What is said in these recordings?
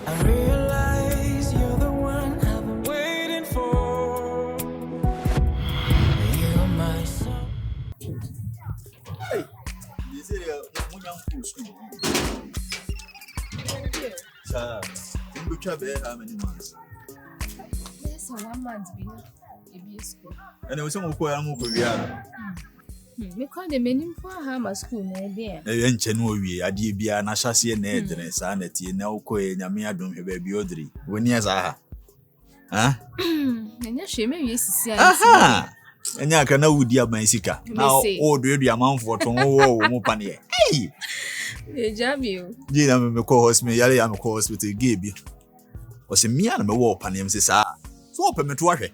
I realize you're the one I've been waiting for. You're my soul. Hey, you say young school. Sir, you travel how many months? Yes, 1 month be school. And there was some who are moving. Me call the menu for Hammer school, my dear. A young Chenui, a dear beer, and a chassis and head, sanity, now coy, Yamia don't have a baby. When years are, huh? And yes, she may use to see. Aha! And I can know dear Mexica. Now, oh, do you amount for tomorrow, Mopani? Hey! They jam you. Did I course me? I am a course with a gibby. Was a me and a war upon him, says, so open me to work.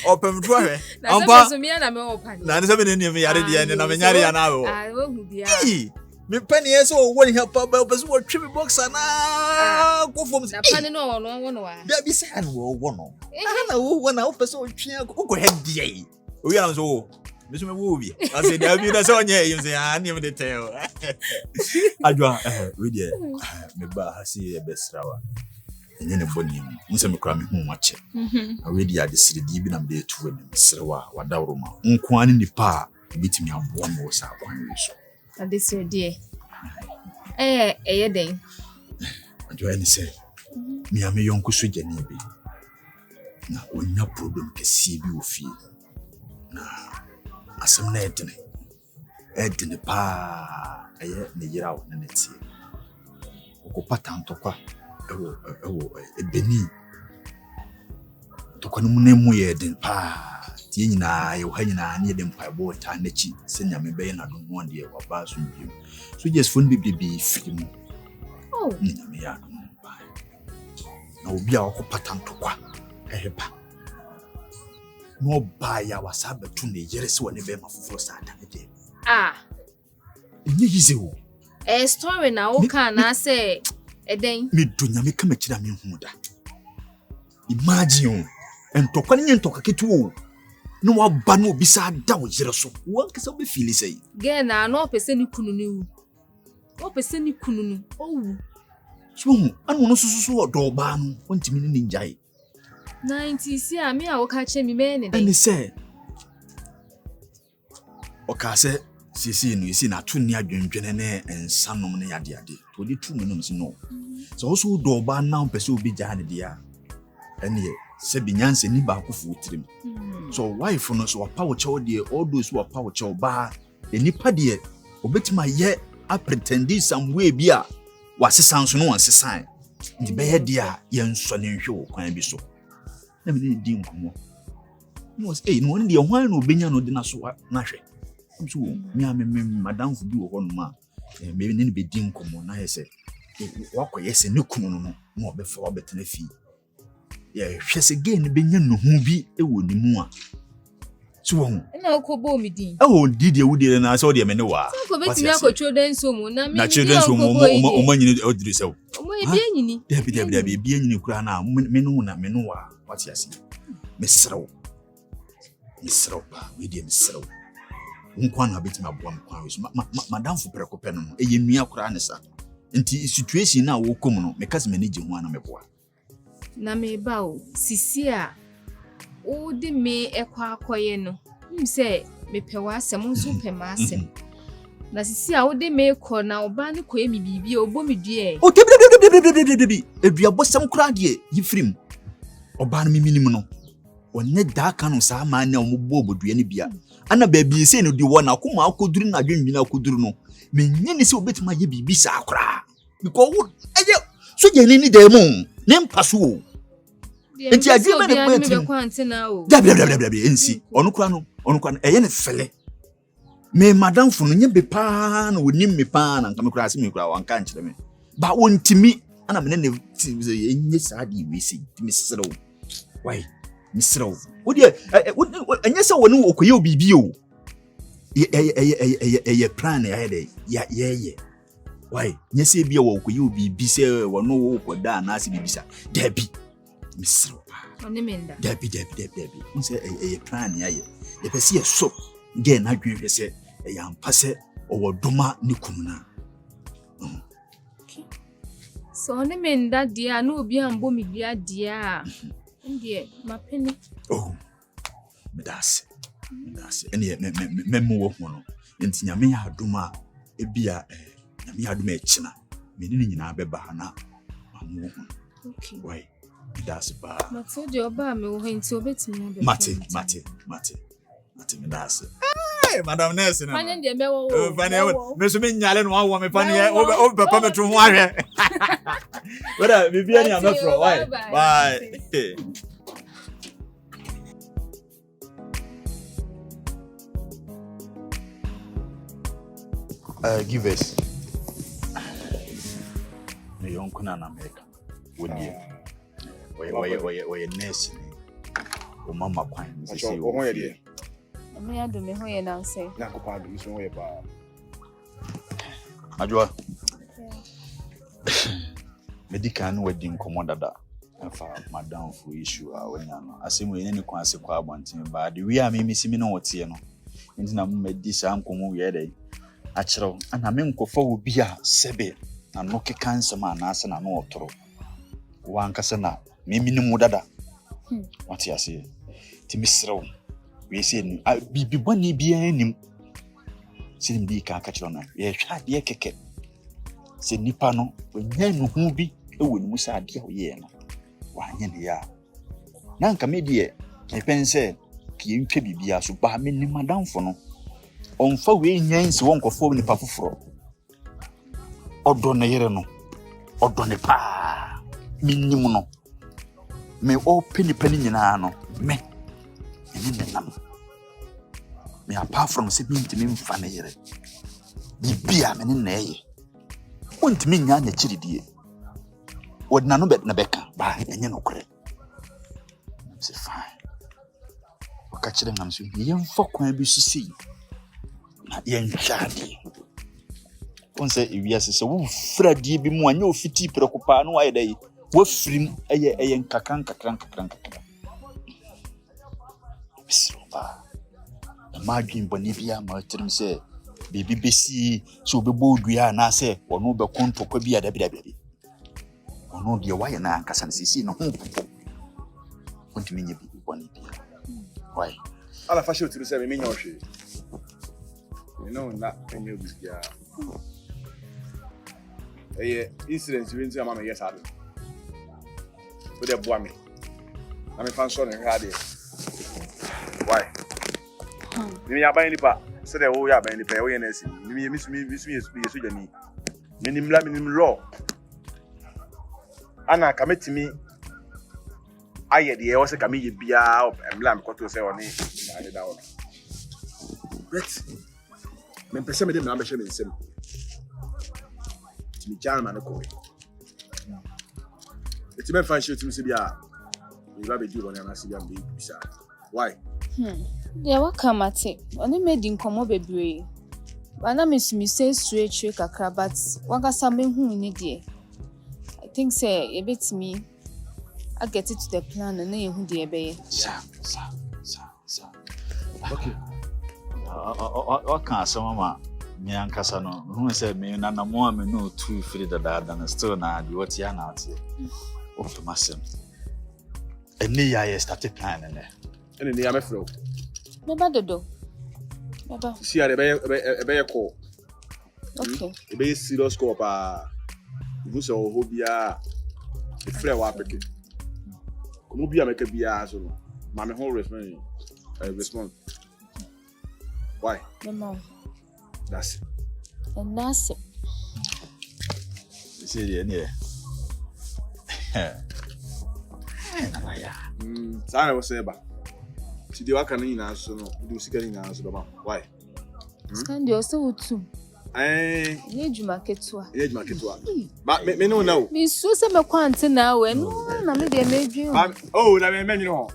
Open to work. I'm me and I'm open. Now, there's something in me at the end, and I'm in an hour. I won't be. Me penny is all when help about the what trippy box and go from the penny no one. There be sad one. I know when I open so go ahead, DA. We are so. Miss Movie. I said, there be the son, you say, I never did tell. I draw, with you, me bar, see a best hour. And then a bonny, Mr. McCrammy, whom watch it. I really had the city deep in a day to win, Sirwa, Wadauruma, Unquan in the pa, beat me up one more sound. And this your dear. Eh, day. I do any say, me am a young Kusuja Nibi. Now, when your problem can see you feel. Now, as I'm not in the pa, I had the year out and it's here. Okopatan toka. A Beni Tokanum Eden pa, Tina, you hang near them by boat and the cheap, send me bay and I don't want you or pass with you. So just wouldn't be free. Oh, me, I don't buy. No, be our Okopatan toka, a hepa. No buy our sabbath to the years when the Bema for Saturday. Ah, easy. A story now can I say. Me dunya me come chira me huda. Imagine and tokani and tokaketu. No wa ba no bisa da wo jere so. Wo kesa be feel say. Ge na no pese ni kunu ni. O pese ni kunu ni. Oh. So anu no so do ba no. Ontimi ni njai. 90 si a me a wo ka che me me ne. And say. O ka say sisi no isi na to ni adwendwene ne ensanom ne yade ade. To di tu no si no. So also do ba now person obi jane dia. Ene se binyanse ni ba ko fu tirim. So wife no so power chow de all those who are power chow ba enipa de obetima ye a pretend some way bia wasesa nso no wansesan. Ndi be ye dia ye nso ne hwe wo kwan bi so. Na me di nkomo. No was no one de hwan no obenya no de na so na hwe. So me a me madam fu bi wo ho no ma me ne be di nkomo na he se wako yese ne kunu no na obefa obetena fi ye hwese gain be nya no hu bi ewo ni mu a so won na okobo mi din didi ewudi na so de me ne wa so betimi akotwo den so mu na me na children so mo manyini odiri se mo e bi anyini debi bi anyini kura na me no na me no wa what you see mesrew pa we de mesrew nkwa na betimi aboa mkwa we so madam fu prekope no eye nua kura ne sa nti situation na wo kom no meka se manage ho ana meboa na me ba o sisi a o de me ekwa akoye no se me pewa asem nso pe ma asem na sisi a o de me ko na oba ne ko emi bibi obo me due o debi edua bosam kura de yifrim oba no miminim no onne da ka no sa ma na omo obodua ne bia ana ba bi se no di wona akoma akoduru na dwenwina akoduru no me nyene se obetima ye bibi sa akora because eye so je ni dem ne mpaso enti agreement ne ensi onu kura no eye ne fele me madam fu no nye be pa na wonim me pa na nka me kura ase me kura wanka nkyere me ba wontimi ana me ne enye sa di wesi me serew why me serew wo de enye se wonu okoye obibi o ye plan ya de ye why nyese bia wo koye obibi se wono wo koda na ase bibisa dabi me serew oni menda dabi nse ye plan ya ye pese ye so ge na dwen se ya mpase owo doma ne kununa So on me nda dia na obi ambo me bia dia. Ndie mapeni. Oh. Medase. Ene memmo wo ho no. Enti nyame ya adoma ebia nyame ya adoma echina. Me ni nyina beba ha na. Mamu ho. Okay. Why? Medase ba. Mate de oba me wo enti obetimi be. Mate. Medase. Hey, Madam Nurse na. Fanya de me wo. Fanya me so me nyale no wo me fanya o papa me to ho ahwe. Whether bibia ni amafro. Why? Bye. Give us. No yonko na America. Wodi. Oye nurse ni. O mama kwan ni say o ho ye de. Me ado me ho ye na say. Na ko pa do so ho ye ba. Ajwa. Medical no wedding commodada. Afa madam for issue a wanya no. Asemu ye ni kwan se kwa abonten ba de wi a me misimi no wote no. Nti na mmedi sa nkomo we dey. Achiro ana me nkofo obi a sebe na no keka nsema na ase na no otoro wankase na me minimu dada wati ase ti misrew we se ni bibi boni bia anim sinim di ka chiro na ye hwa de keke se nipa no wanya no hu bi ewo ni musa ade a ye no wanye ne ya na nka me de e pense ki ntwe bibia so ba me ni madamfo no onfa we nyansi wonkofo ni pafoforo odo ne yere no odo ne pa minnim no me openi pani nyina no me ni nenam me apart from se bintimi mfa ne yere bibia me ne na ye wontimi nya na chiridie wodna no bet na beka ba enye no kore se fine wakachire ngam so yemfa kwan bi sisi na yenchadi onse iwiase se wo fradi bi mu anya ofiti preocupa no ayi dai wo frim eye nkakran bisroba na madwin boni bia ma tirim se bibi besi so obebo odua na se wono be kontokwa bia da bia wono de waye na ankasa na sisi no ho popo kontimi nya bibi boni bia why Ala fashion to say me nya ohwe. You know na enye bia. Incidents we ntia mama yes ado. We dey boa me. Na me fan so ne hwa de. Why? Me ya ban nipa. So dey wo ya ban nipa, wo ye na si. Me yesu jani. Me nim law. Ana kametimi aye de wo se ka me ye bia emla me koto se oni na da wo. But me pese me de me be nsem. Me jam man ko. It's me fan show to me bia. We ba be do one na si bia be bisa. Why? They wa kamate. Oni made nkomo bebre. Bana me say straight kakra but wakasa me hu ni de. I think say a bit me I get it to the plan and then hu de be. Sa. Okay. What can some me ankasa no hu se me na mo a me no tu free da na still na di what ya na ate automatic eni ya start plan ne Ene ni amefro. Baba dodo. Baba. See are be call. Okay. E be serious call pa. You so ho bia e frɛ wa peke. Komo bia meka bia so no. Ma me ho respond. Why? Mama. That's it. And that's it. see the ne Sana was say ba. Si de waka ni na so no, do sika ni na so ba. Why? Scan the also too. Ye juma ketua. But me no know. Me so se me kwante na we no na me de medwin. Oh, na me no.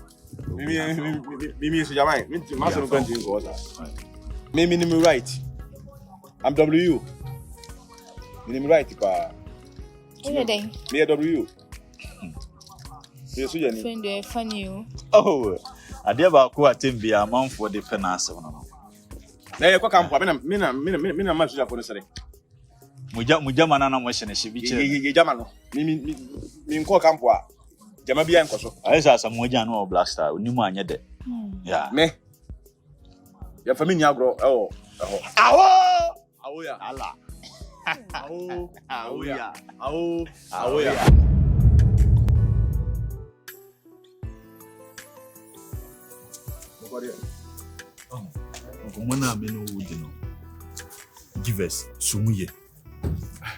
Me so jamai. Me ma so no kwante ko ta. Me right. I'm W. Me right pa. Every day. Me W. Yesu yani. Friend dey funny you. Oh, ade ba ko atembi amanfo de penance no. Na ye kwa kampo me na ma so for no sere. Muja manana mo shene shibiche. Ye jama no. Mi nko kampo a. Jama bia nko so. Ayesa sa muja no blaster onimu anya de. Yeah. Me. Ya family agro Awo ya. Ala. Awo ya. Mwana ameno wudi no. Give us sumuye.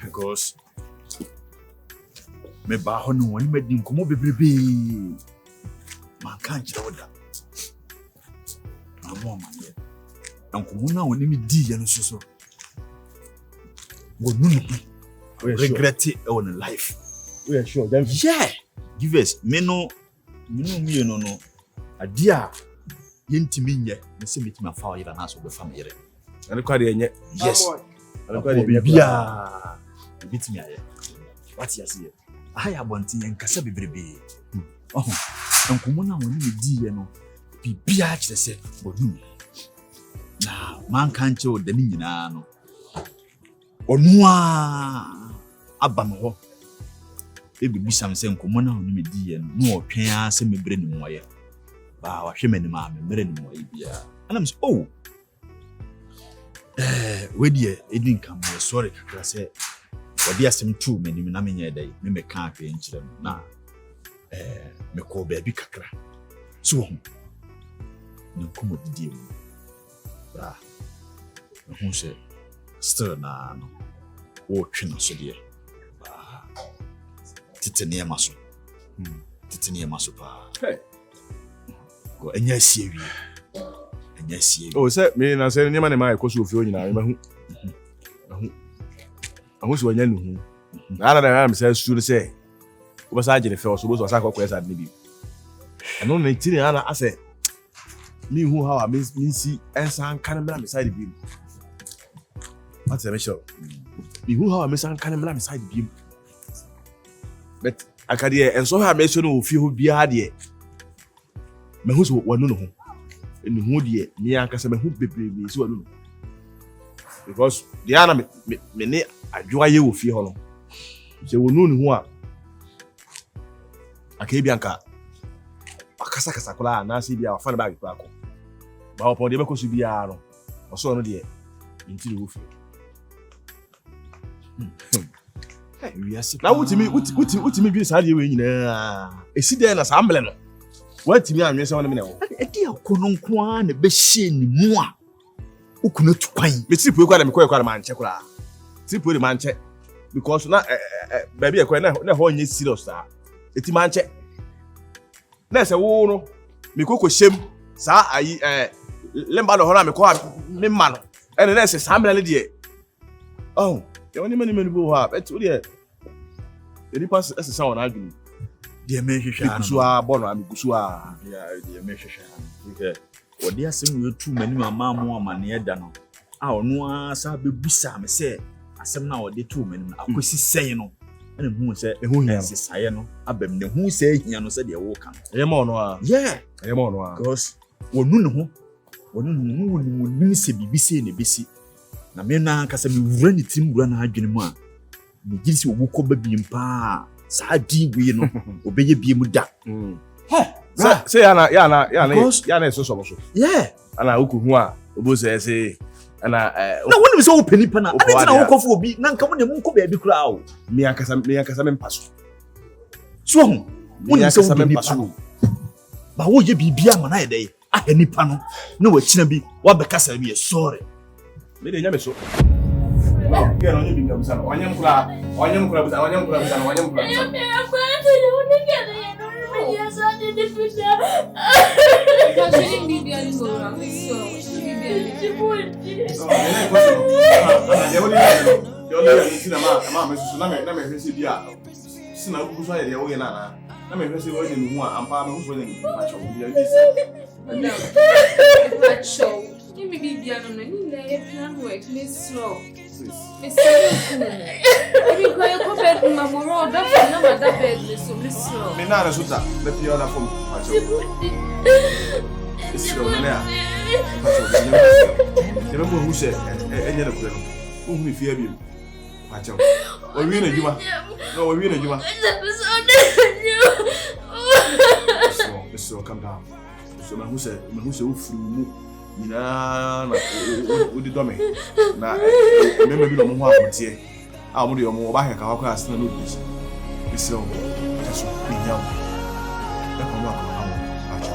Because me ba ho no woni madi nkomo bebrebe. Man kan kire woda. Amo manye. Nkomo na woni me di ye no so. Go nunu. Regret it on life. We are sure. Yeah. Give us me no adia yentimi nye me se metimi afa oyira na so be fam yire. Ani kwa de nye. Yes. Ani kwa de nye. Bia. Bitimi aye. What you see? I abonti en kasa bebrebe. Nkomo na woni me di ye no. Bibia kire se bonu. Na man kan che o dani nyina no. Onua abam ho. Ebi bisam se nkomo na woni me di ye no. No otwen a se mebre ni moye. Ba wa hweme ni ma mebre ni moye bia. Ana me say oh. We die edin kam sorry kakra se wadi asem tu me ni na me nye dai me ka akwe nkyerem na me ko ba bi kakra so ho ni nkomo didi mu bra ho se still na no o twena so de ba titene maso pa hey go enya siewi oh say me na say nyama ne mai koso ofio nyina me hu ahun so wanya nu na me say su say wo ba sa gire fe so bo so sa kokko esa de bi ano na tiri ana ase me hu how me si ensan kan me side bi what's the mission me hu how me san kan me side bi but akade en so ha me so no ofio bia de me hu so wanu no ho enu hu de ni ankasa me hu bebrebe si wanu because the ana me ne adwoa ye wo fie ho no se wonu ni hu a akai bi anka akasa kola na si bia afa na bag kwa ko ba opo de be ko su bia no oso no de ntiri wo fie we are na wutimi bi sa de we nyina esi de na sa amble no watimi anwe se wona me ne wo edi akono nko a na be hye ni mu a ukuna tukwan me tipu ekwa na me kwa ma nche kura tipu de ma nche because na baby ekwa na ho nye serious a eti ma nche na se wo no me koko shem sa ayi lemba no ho na me ko me ma no ene na se sa amble ne de oh ye woni mani bo ha bet wo de edi pass ese sa wona adwini de me hwehwa kusu a bono amigusu a ya de me hwehwa nke odi asem we tu mani mama mo amane da no a ono a sa bebusa me se asem na odi tu mani akosi sɛn no ene hu se ehu hia se saye no abam ne hu se hia no se de wo kan ye ma ono a yeah ye ma ono a because wonu ne ho wonu se bibisi ne besi na me na kasa me wura ni tim wura na adwene mu a me gisi obuko ba bi mpa sa di wi no obeye bi mu da say yana so yeah ana ukuhu a obo say ana na wonu se wo panipa na ana tina wo kofo obi na nka mo ne mu nko ba bi kura o me ankasa me mpaso so ho wonu se wo panipa ba wo ye bibia ma na ye dai a nipa no na wa kina bi wa be kasa bi ye sorry me de nyame so ke no nyi bi sana wanyam kula bisa wanyam kula Give me baby, I don't know. You let plan work, let's slow. It's so if you go your bed, my moro, that's not that bed, let's slow. Me na resulta, let you other from macho. It's slow now. You know who said any of them? Who me fear you? Pacho. O wi na juma. No, o wi na juma. So calm down. So me who say who furu mu. Nyina na o di do me. Na me bi no mo ho akotie. A mo de o mo ba he ka kwa asena no bi. So just be young. Da ko ma ko amo. Pacho.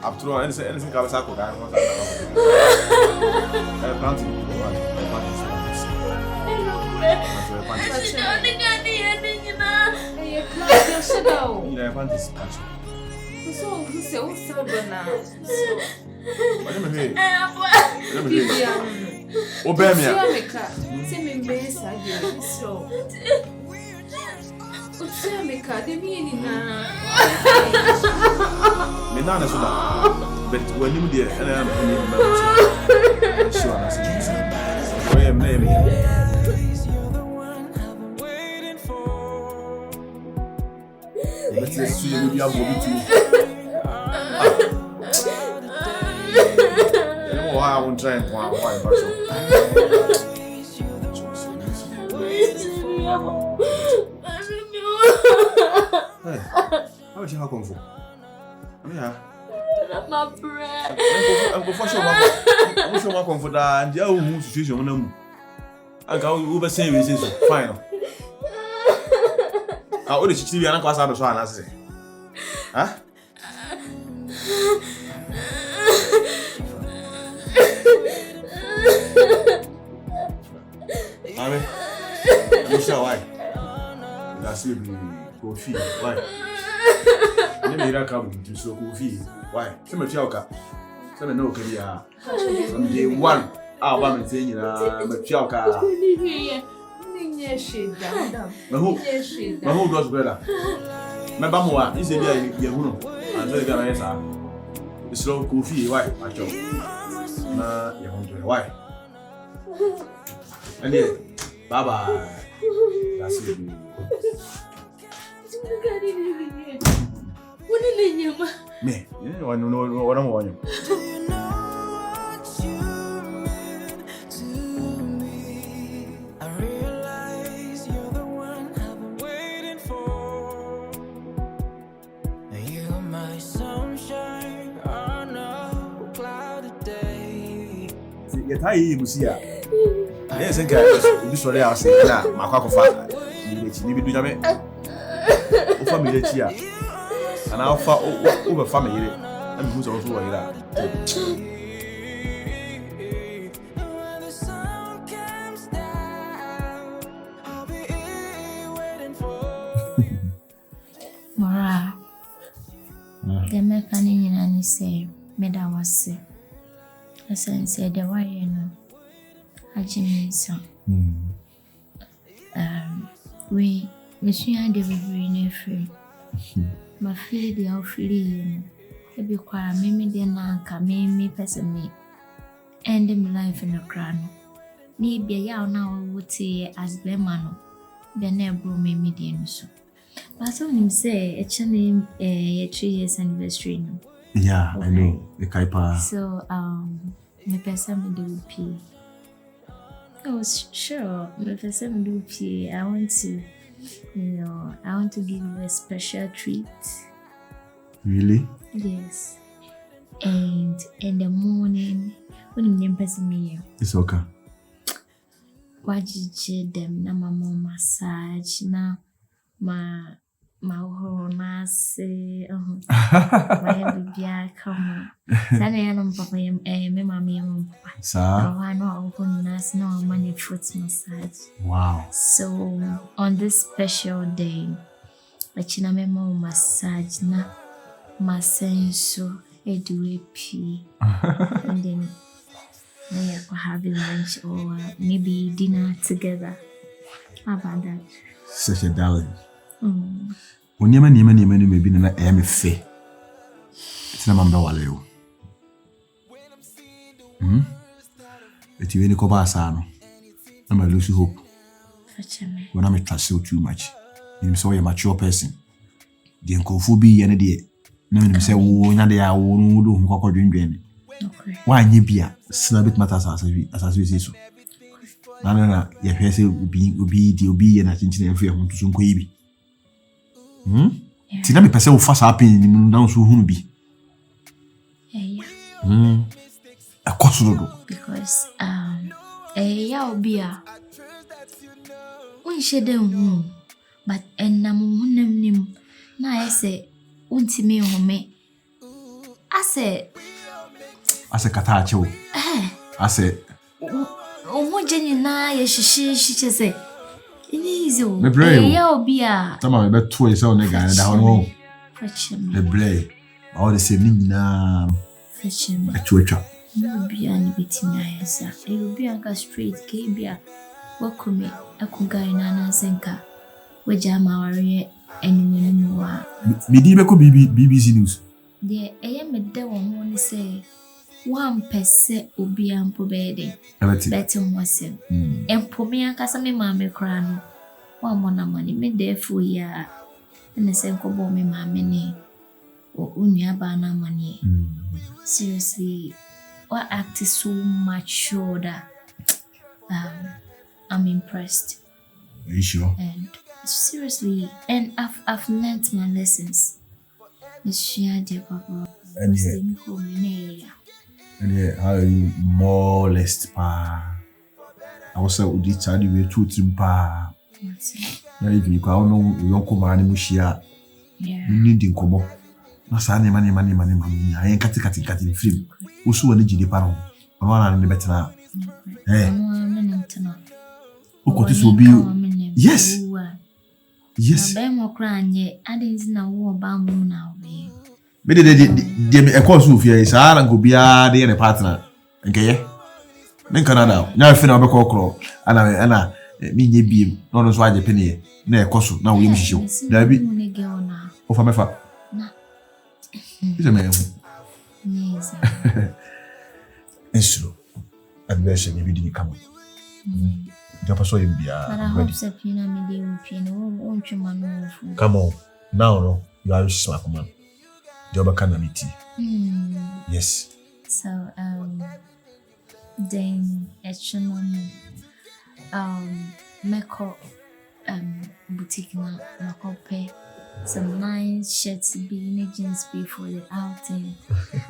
After all, anything can be said. Menana sudah, but when you dia, ana ni memang sure nasi jenis. Kau yang name ya. Betul sudah ni dia bobi tu. Wah, aku try wah, pasal. Apa sih kau konfu? Yeah. My bread. I'm for sure. I'm sure my comfort and the old situation. I go over services. Fine. I ordered to see an class out of one. I say, huh? I mean, you sure why? That's it. Go feel why? Never hear come to so coffee. Why? Some of you are. Some know Korea. From day one, our woman saying, "I'm a chalka." My whole goes better. My bamwa is a Yahuno. I'm very glad I the slow coffee. Why? My job. Nah, you want to why? And yeah, bye bye. That's it. Me, I don't know what I'm wanting. Do you know what you mean to me? I realize you're the one I've been waiting for. You're my sunshine on a cloudy day. You tie him, see ya. Yes, and guys, this one I say, nah, my cock of fire. You be doing it. Family here. And I'll far over family. And who's also like that. When the sun comes down, I'll be waiting for. Mara. The mechanic and say, Meda was sick. The son said, the why you know. I Jimmy we she had the very free. My feel the outflee. It be quite mimi then anka me person me. Ending life in the crown. Maybe a yaw now would say as Blemano. Bene bro me median so. But I saw him say a channel a 3 years anniversary. Yeah, I know. The Kaipa. So me person do pee. Oh sure, me person do pee. I want to I want to give you a special treat. Really? Yes. And in the morning, when you person me, it's okay. What you them na mama massage na my horona say my baby come. Sana yana papa me mama yam papa. Sir. I know open nas no money foot massage. Wow. So on this special day, achina me mama massage na masenso eduepi. And then we are having lunch or maybe dinner together. How about that? Such a darling. When you maybe na I am a fee. It's not my wale yo. But you ain't go back, son. I'm a lose hope. Fetch me. When I'm trust you too much. You saw a mature person. The uncle be any day. No, you say, oh, now they are one who do dream. Why you be a snabit matters as we say so. No, your face will be and I think you home to some baby. Tina be person fast happening in down so who be. A cost because yeah be a when she dem but enam hunem na I say untimi home I say katacho I say omo jenyi na ye shishi say easy me brave yeah be a tama me beto e say on ga na da ho me brave all the same na atwa be an betimi ayesa e be anka straight ke bia wakome akugari na na senka wajama ware enwenu wa me di be ko BBC news de eye me de won ho ni say one pese obi ampo bede beti mwase empo me akasa me maame kra no wa mona mani me de fu ya na senko bo me maame ni o unya ba na mani seriously what act is so mature that I'm impressed. Are you sure? And seriously, and I've learned my lessons. Miss Shia dear Papa. And how are you more or less pa? I was say udi chadi we two timpa. Na if you ka ono yonko mani mushia. Yeah. Ni ndi nkomo. Na sa ne mani nya kati film. Usu wani jide pa no. Ama na ne betena. Ukoti so bi. Yes. Yes. Na be mo kra anye adinzi na wo ba mu na we. Me de me ekọ so fie sa na go bia de ne partner. Nkeye. Ne Canada. Nya fi na be ko kro. Ana mi nye biem. No no so aje pene na ekọ so na wo yim hihyew. Da bi. O fa mefa. Na. Ise me hu. Yes. Esro. Adverse me bi di kama. Japa so yim bia. Come on. Now no. You are smart man. Joba kana miti. Yes. So then meko boutique na kope some nice shirts be jeans be for the outing.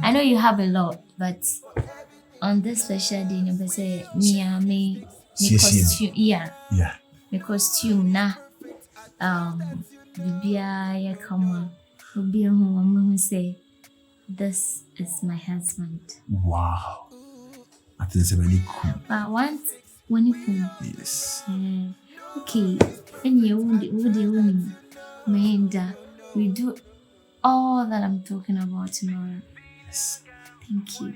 I know you have a lot, but on this special day you say me costume yeah. Me costume na bibia ya come be home say this is my husband. Wow. I think it's very cool. But once when you come, yes. Okay. And you would we do all that I'm talking about tomorrow. Yes. Thank you.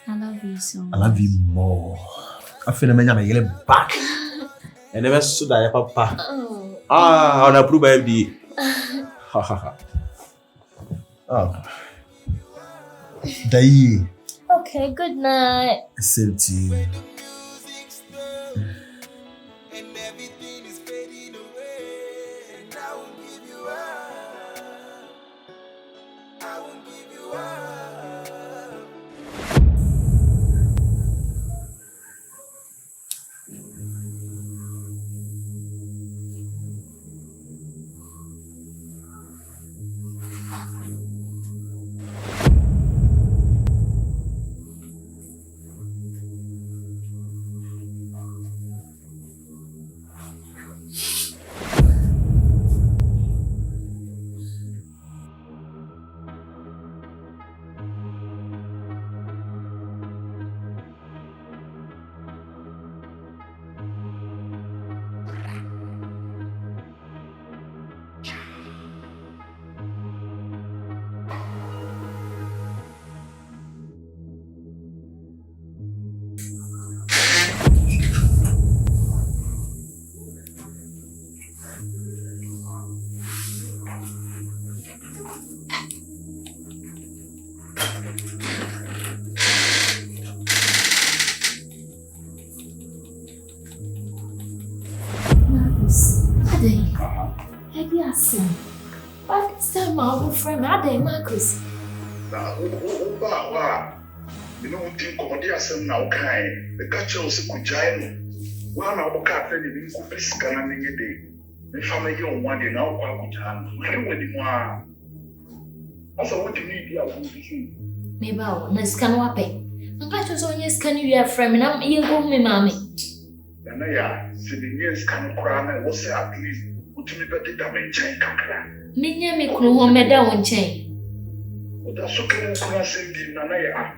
I love you so much. I love you more. I feel I'm getting back. I never saw that papa. On approve FD. Ha ha ha. Oh. Dai. Okay, good night. Same to you. And everything is fading away. And I won't give you up. I won't give you up. medicine. But this time I'll friend Ada Marcus. Now, you know, think of the assembly now, kind. The catcher was a good giant. One of the captain in the office can a day. The family on one day now, I don't know anymore. That's what you need here. Maybe I'll scan wape. I'm glad to only scan you a friend, and I'm here with me, mammy. And I said, the years can cry, and was at least put me better than chain can. Minya me crew down chain. But that's okay, I said, Nanaya.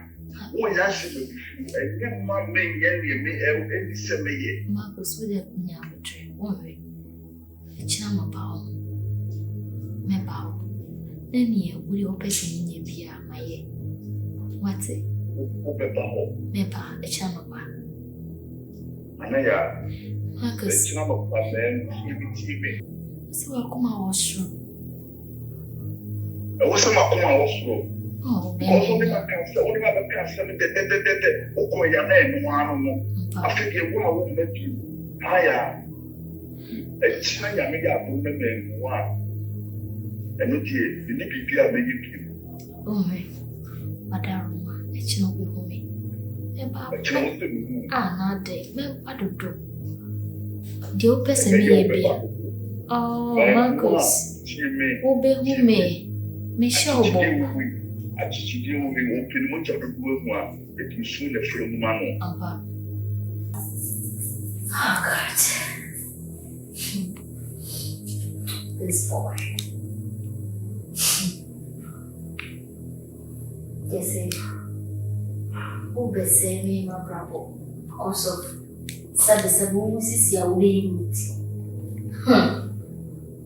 Oh, yes, and young man may any semi. Marcus with a nyamatre, worry. A charm about me bow. Then ye will you open in your beer, my ye. What's it? Mepa, a charm about Nanaya. Marcus, The charm of a man, TV. so I come out washroom. I was a Macoma also. Oh, Also, baby. I can't say the Okoya one. I figure what I won't let you. Higher. A China made up women one. And look here, the Nicky are making Oh, but I don't know. It's not be home. Mepa, not day. Mepa to do. The open semi beer. Oh, Marcus. Obe home. Michelle Bob. I just deal with open much of the room. It is soon a film man. Papa. Oh, God. This boy. Yes, who be say me, my bravo, because of said movies, your way.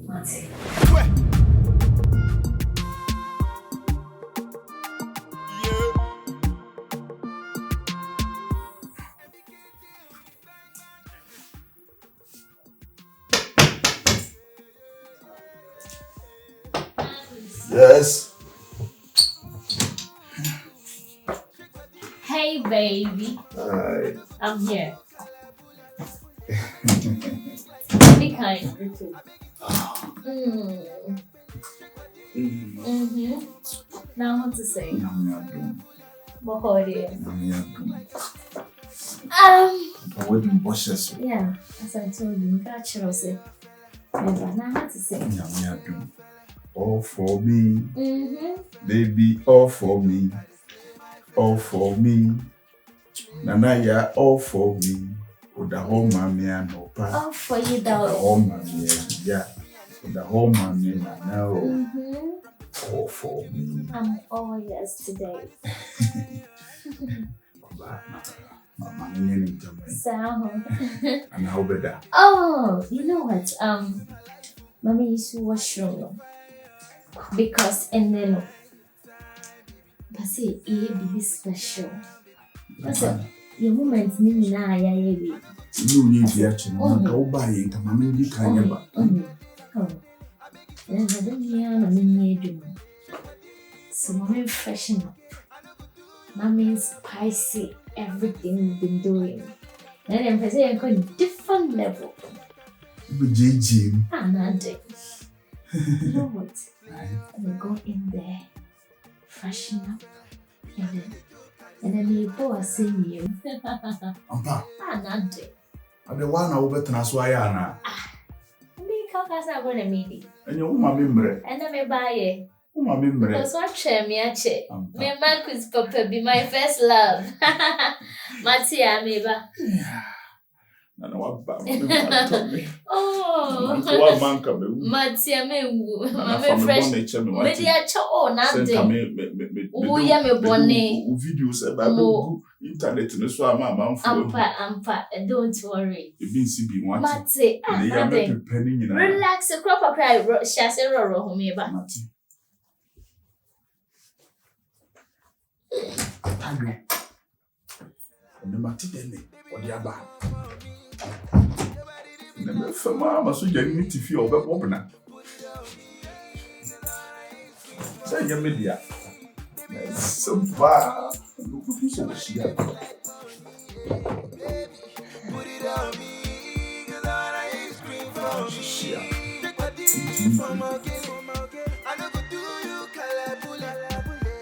Mate. Yes. Hey, baby. Hi. I'm here. Be kind, little. Now what to say? What holiday? Yeah, as I told you, catch say. Never. Now what to say? All for me, baby, all for me, all for me. Nanaya, all for me. The whole mommy and no pa. All for you, The darling. whole mommy, yeah. The whole mommy, now. All for me. I'm all yours today. Mama, So, and how better? oh, you know what? Mommy used to washroom because and then, but say it be special. That's your moment. Me na ya ye. You need the action. Go buy it. Mama, you can't ever. Oh, then I don't hear no me. So mommy freshen up. Mommy spicy everything we've been doing. Then I'm saying I'm different level. JG. Not you know what? We go in there, freshen up, and then we pour a singing. Ampa. Not And the one I will bet us why Anna. me come as I want a meeting. And your member. And I may buy it. Member. Because what share me a check. My Marcus Papa be my first love. Matia, maybe. And what oh, man come. Matia, me, My fresh. nature, Media cho, not oh, yeah, me bonnet. Videos about internet and so I'm Ampa, don't worry. You've been CB one. Mate, penny. relax, a crop of cry, Shasero, Homeba. And the Matidele or the Abba. Never for mamma, so you need to feel about opener. Say your media. So far, so she had. for my girl. I no go do you calabula.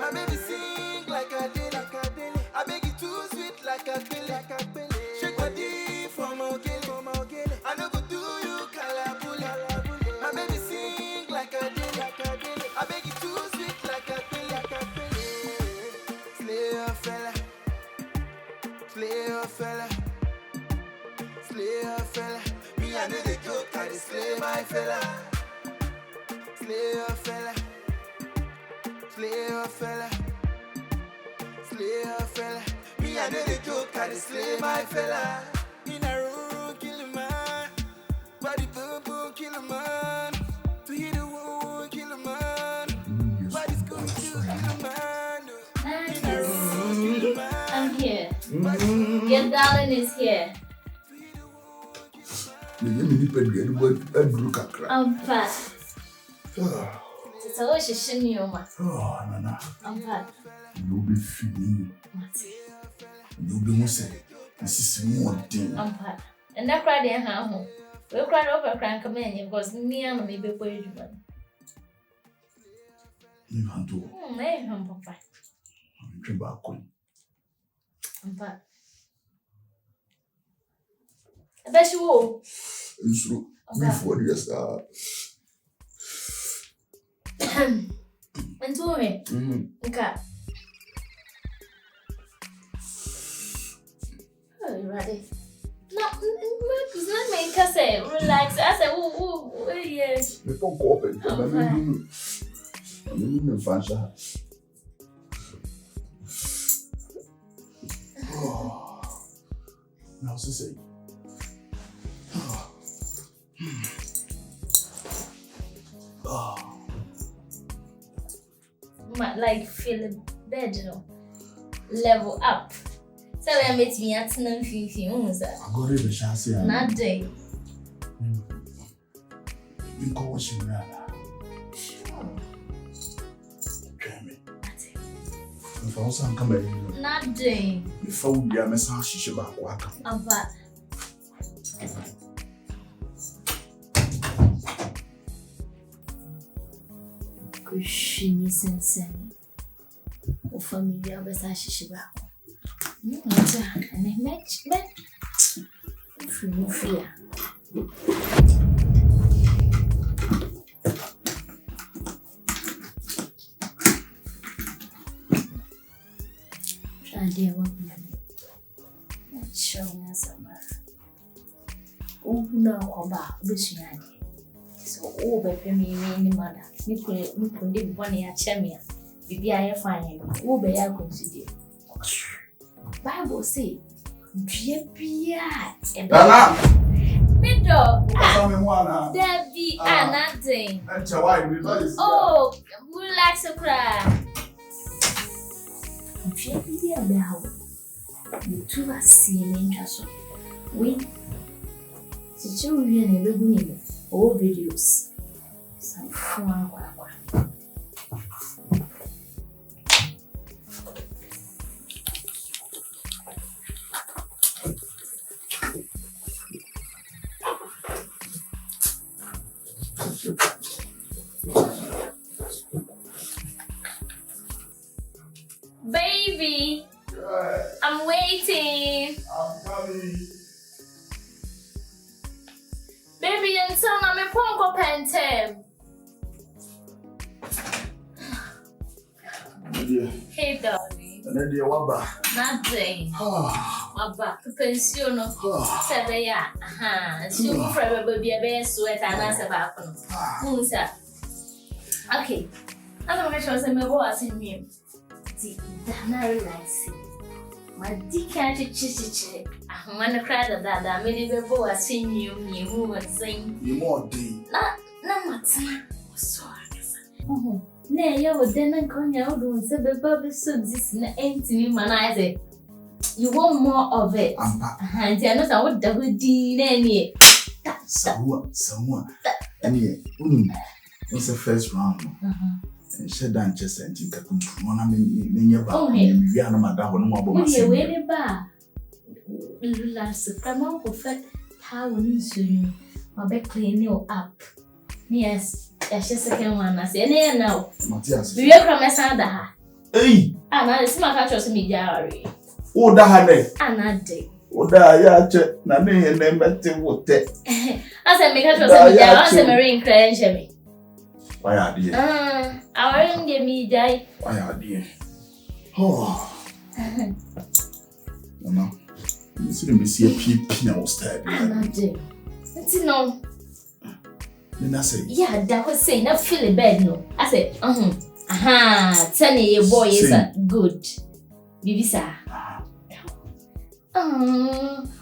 My baby sing like a daily. I beg you too sweet like a billy. Shake body for my girl. I no go do you calabula. My baby sing like a daily. I beg you too sweet like a billy. Slay a fella. Slay a fella. Slay a fella. Me I know the joke, I dey slay my fella. Slay a fella. Slay a fella. Slay a fella. Me I know the joke, I dey slay my fella. In a room, kill a man. Body boom boom, kill a man. To hit a woo, kill a man. Body school, kill a man. In a room, kill a man. I'm here. Your darling is here. I'm fat. It's always a shiny woman. Oh, Nana. I'm fat. You'll be feeling. You'll be more say. This is more thing. I'm fat. And that cried in her home. We'll cry over crank companion because me and maybe boy you man. You can't do. Maybe I'm papa. I'm back on. I'm fat. I bet you will. It's true. Before this, and to me, okay. Oh, you ready? No, let me say, relax. I said, oh, yes. The phone open. I'm in fashion. Now, say. Like feeling better, level up. So I met me at nothing. I got it, chance. Not day. You call what you know. If I also come back, not day. If I would be a message, she should back work. Kushini sensei. O familia besa shishiba. Nta ane match. Fia. Shadi wa kuna. Show sama. Una kwamba ubishiyani. So be pemi ni mother. Me kunde bone ya chamia. Bibi aye fine. Be ya consider. Bible say, "Bia Nana. Middle. Mwana. Debbie nothing. Enter why we know. Oh, relax cry. Bia be how. You two are seeing so. We Chichu we na be guni o videos. Some fun kwa. Baby, I'm waiting. I'm coming. Baby, and so I'm a pongo pentem. Hey, darling. And then the waba. Nothing. Waba, pension of 7 years. She will forever be a bear sweat and answer back. Okay. I'm going to show some more in him. Dana relax. My dick can't chichi. I want to cry that I made it before I seen you who was saying. You more day. No, so nay, you would then come out and say, Baby, so this ain't me, man. I say, you want more of it. And you're not a what double D, any. Someone. And yeah, it's the first round. And she done just sent in Kakuna, me, are not madame, no more. We are waiting bar. Last September, perfect how we soon. My back clean you up. Yes, second one. I say, "Nay, now." Matthias. We are from a sada. Hey. And I see my catch me diary. Oh, that had And I did. Oh, that ya check. Na me and them met what te. I said, "Make catch me diary." I said, "Marine crash me." Why are you? I won't give me die. Why are you? Oh. No. You see me see a peep now style. And I did. It's no. Then I say, Yeah, that was saying, not feel a bed, no. I said, tell me your boy is good. Bibi sir.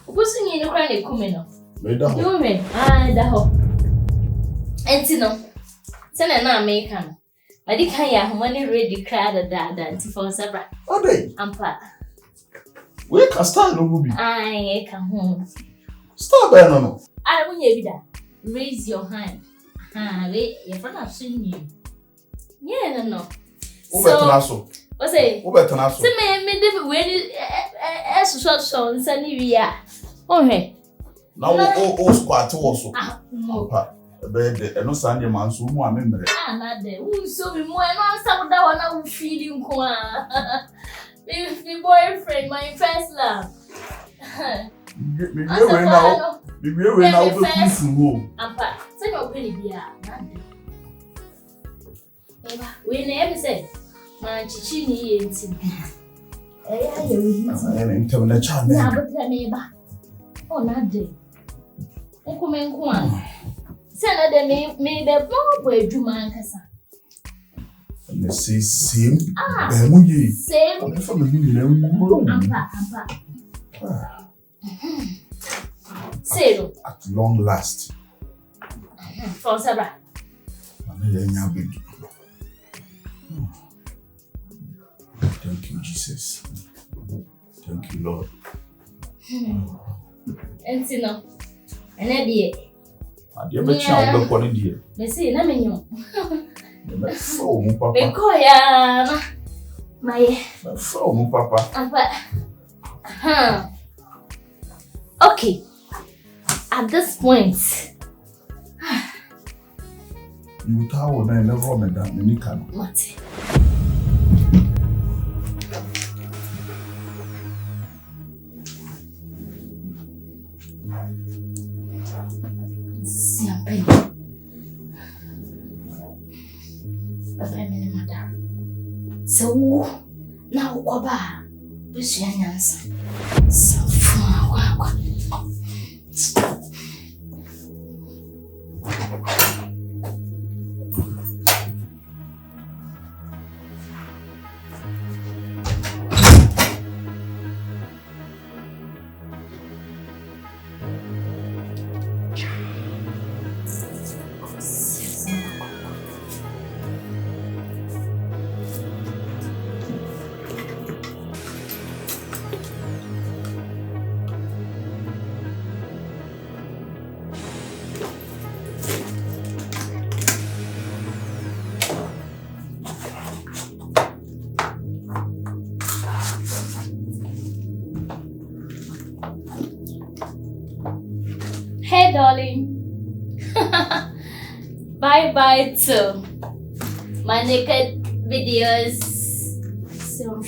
What's in your crying coming up? You mean, the hope. And no. Send an American. I did have money ready crowded that for Sabra. oh, they. Ampa. We can start no movie. I come home. Stop there, no. I won't you that. Raise your hand. Wait, your friend have seen you. Yeah, no. So, what's it? who better not so? Me David when as so sunny we are. Oh hey. Now oh squat also. No. Papa, bed and no Sunday man so mo amemre. Not there. Who so be more and some that one I will feed him kwa. My boyfriend, my first love. Me we now be first home. Ampa, say no penny bia. Not there. We never say. My chichi ni yenti. And tell me the child. Na but neighbor. Oh, not there. Uncle Menkwan. Send them me the bomb where you man kasa. And they say same. Same. I'm from the Ampa. Say at long last. For Sabra. Thank you, Jesus. Thank you, Lord. And see no. And I be. I never child up on it, dear. They say, na menyo. Oh, papa. Bekoya. My. Oh, papa. Ampa. Okay. At this point. You tower na never me that me can. Mate. Siapa? Papa mene mada. So na ukoba. Busu ya nyansa. Safu kwa. Hey, darling. Bye to my naked videos. So.